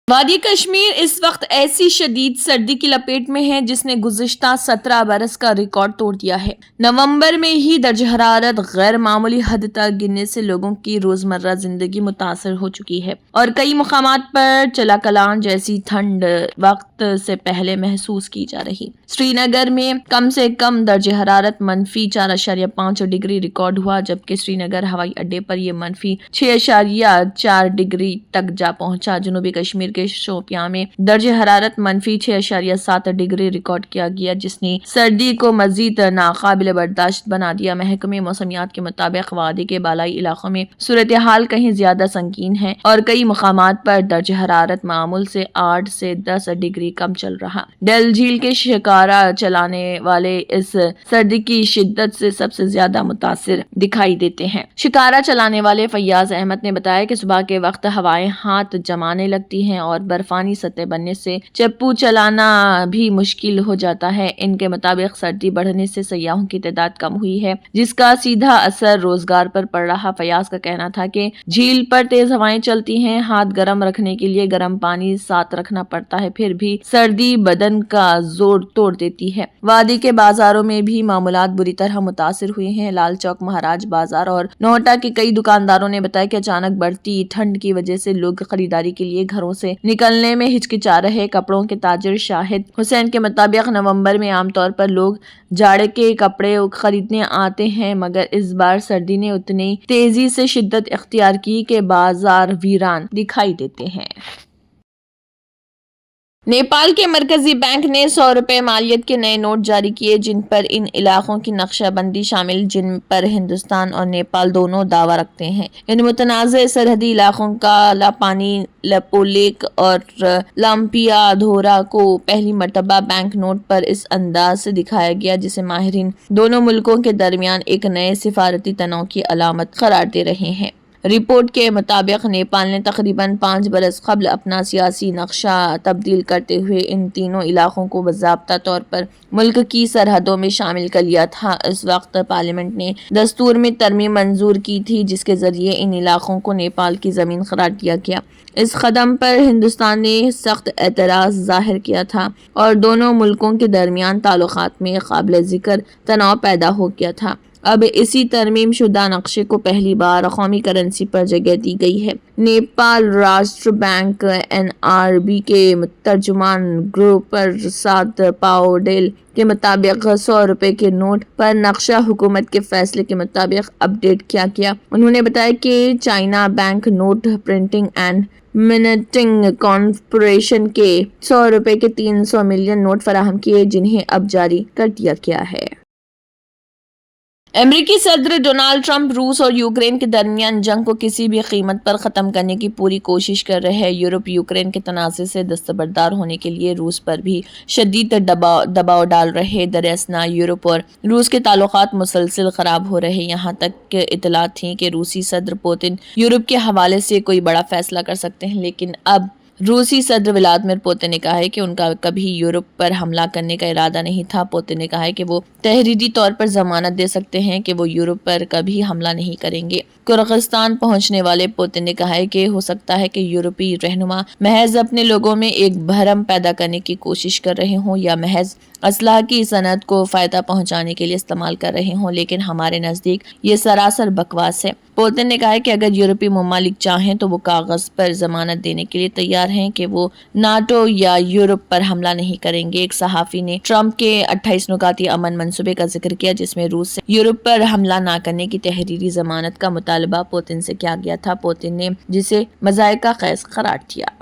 وادی کشمیر اس وقت ایسی شدید سردی کی لپیٹ میں ہے جس نے گزشتہ 17 برس کا ریکارڈ توڑ دیا ہے۔ نومبر میں ہی درجہ حرارت غیر معمولی حد تک گرنے سے لوگوں کی روزمرہ زندگی متاثر ہو چکی ہے اور کئی مقامات پر چلا کلان جیسی ٹھنڈ وقت سے پہلے محسوس کی جا رہی۔ سری نگر میں کم سے کم درجہ حرارت -4.5 ڈگری ریکارڈ ہوا، جبکہ سری نگر ہوائی اڈے پر یہ -6.4 ڈگری تک جا پہنچا۔ جنوبی کشمیر کے شوپیاں میں درجہ حرارت -6.7 ڈگری ریکارڈ کیا گیا، جس نے سردی کو مزید ناقابل برداشت بنا دیا۔ محکمہ موسمیات کے مطابق وادی کے بالائی علاقوں میں صورتحال کہیں زیادہ سنگین ہے اور کئی مقامات پر درجہ حرارت معمول سے 8 سے 10 ڈگری کم چل رہا۔ ڈل جھیل کے شکارا چلانے والے اس سردی کی شدت سے سب سے زیادہ متاثر دکھائی دیتے ہیں۔ شکارا چلانے والے فیاض احمد نے بتایا کہ صبح کے وقت ہوائیں ہاتھ جمانے لگتی ہیں اور برفانی سطح بننے سے چپو چلانا بھی مشکل ہو جاتا ہے۔ ان کے مطابق سردی بڑھنے سے سیاحوں کی تعداد کم ہوئی ہے، جس کا سیدھا اثر روزگار پر پڑ رہا۔ فیاض کا کہنا تھا کہ جھیل پر تیز ہوائیں چلتی ہیں، ہاتھ گرم رکھنے کے لیے گرم پانی ساتھ رکھنا پڑتا ہے، پھر بھی سردی بدن کا زور توڑ دیتی ہے۔ وادی کے بازاروں میں بھی معاملات بری طرح متاثر ہوئے ہیں۔ لال چوک، مہاراج بازار اور نوٹا کے کئی دکانداروں نے بتایا کہ اچانک بڑھتی ٹھنڈ کی وجہ سے لوگ خریداری کے لیے گھروں سے نکلنے میں ہچکچا رہے۔ کپڑوں کے تاجر شاہد حسین کے مطابق نومبر میں عام طور پر لوگ جاڑے کے کپڑے خریدنے آتے ہیں، مگر اس بار سردی نے اتنی تیزی سے شدت اختیار کی کہ بازار ویران دکھائی دیتے ہیں۔ نیپال کے مرکزی بینک نے 100 روپے مالیت کے نئے نوٹ جاری کیے، جن پر ان علاقوں کی نقشہ بندی شامل جن پر ہندوستان اور نیپال دونوں دعویٰ رکھتے ہیں۔ ان متنازع سرحدی علاقوں کالا پانی، لپولیک اور لامپیا دھورا کو پہلی مرتبہ بینک نوٹ پر اس انداز سے دکھایا گیا جسے ماہرین دونوں ملکوں کے درمیان ایک نئے سفارتی تناؤ کی علامت قرار دے رہے ہیں۔ رپورٹ کے مطابق نیپال نے تقریباً 5 برس قبل اپنا سیاسی نقشہ تبدیل کرتے ہوئے ان تینوں علاقوں کو باضابطہ طور پر ملک کی سرحدوں میں شامل کر لیا تھا۔ اس وقت پارلیمنٹ نے دستور میں ترمیم منظور کی تھی جس کے ذریعے ان علاقوں کو نیپال کی زمین قرار دیا گیا۔ اس قدم پر ہندوستان نے سخت اعتراض ظاہر کیا تھا اور دونوں ملکوں کے درمیان تعلقات میں قابل ذکر تناؤ پیدا ہو گیا تھا۔ اب اسی ترمیم شدہ نقشے کو پہلی بار قومی کرنسی پر جگہ دی گئی ہے۔ نیپال راشٹر بینک NRB کے ترجمان گرو پرساد پاؤڈیل کے مطابق 100 روپے کے نوٹ پر نقشہ حکومت کے فیصلے کے مطابق اپ ڈیٹ کیا گیا۔ انہوں نے بتایا کہ China bank note printing and minting corporation کے 100 روپے کے 300 ملین نوٹ فراہم کیے، جنہیں اب جاری کر دیا گیا ہے۔ امریکی صدر ڈونالڈ ٹرمپ روس اور یوکرین کے درمیان جنگ کو کسی بھی قیمت پر ختم کرنے کی پوری کوشش کر رہے ہیں۔ یورپ یوکرین کے تنازع سے دستبردار ہونے کے لیے روس پر بھی شدید دباؤ ڈال رہے۔ در اثنا یورپ اور روس کے تعلقات مسلسل خراب ہو رہے، یہاں تک کہ اطلاعات تھیں کہ روسی صدر پوتن یورپ کے حوالے سے کوئی بڑا فیصلہ کر سکتے ہیں، لیکن اب روسی صدر ولادیمیر پوتن نے کہا ہے کہ ان کا کبھی یورپ پر حملہ کرنے کا ارادہ نہیں تھا۔ پوتن نے کہا ہے کہ وہ تحریری طور پر ضمانت دے سکتے ہیں کہ وہ یورپ پر کبھی حملہ نہیں کریں گے۔ کرغستان پہنچنے والے پوتن نے کہا ہے کہ ہو سکتا ہے کہ یورپی رہنما محض اپنے لوگوں میں ایک بھرم پیدا کرنے کی کوشش کر رہے ہوں یا محض اسلحہ کی صنعت کو فائدہ پہنچانے کے لیے استعمال کر رہے ہوں، لیکن ہمارے نزدیک یہ سراسر بکواس ہے۔ پوتن نے کہا ہے کہ اگر یورپی ممالک چاہیں تو وہ کاغذ پر ضمانت دینے کے لیے تیار ہیں کہ وہ ناٹو یا یورپ پر حملہ نہیں کریں گے۔ ایک صحافی نے ٹرمپ کے 28 نکاتی امن منصوبے کا ذکر کیا جس میں روس سے یورپ پر حملہ نہ کرنے کی تحریری ضمانت کا مطالبہ پوتن سے کیا گیا تھا۔ پوتن نے جسے مضحکہ خیز قرار دیا۔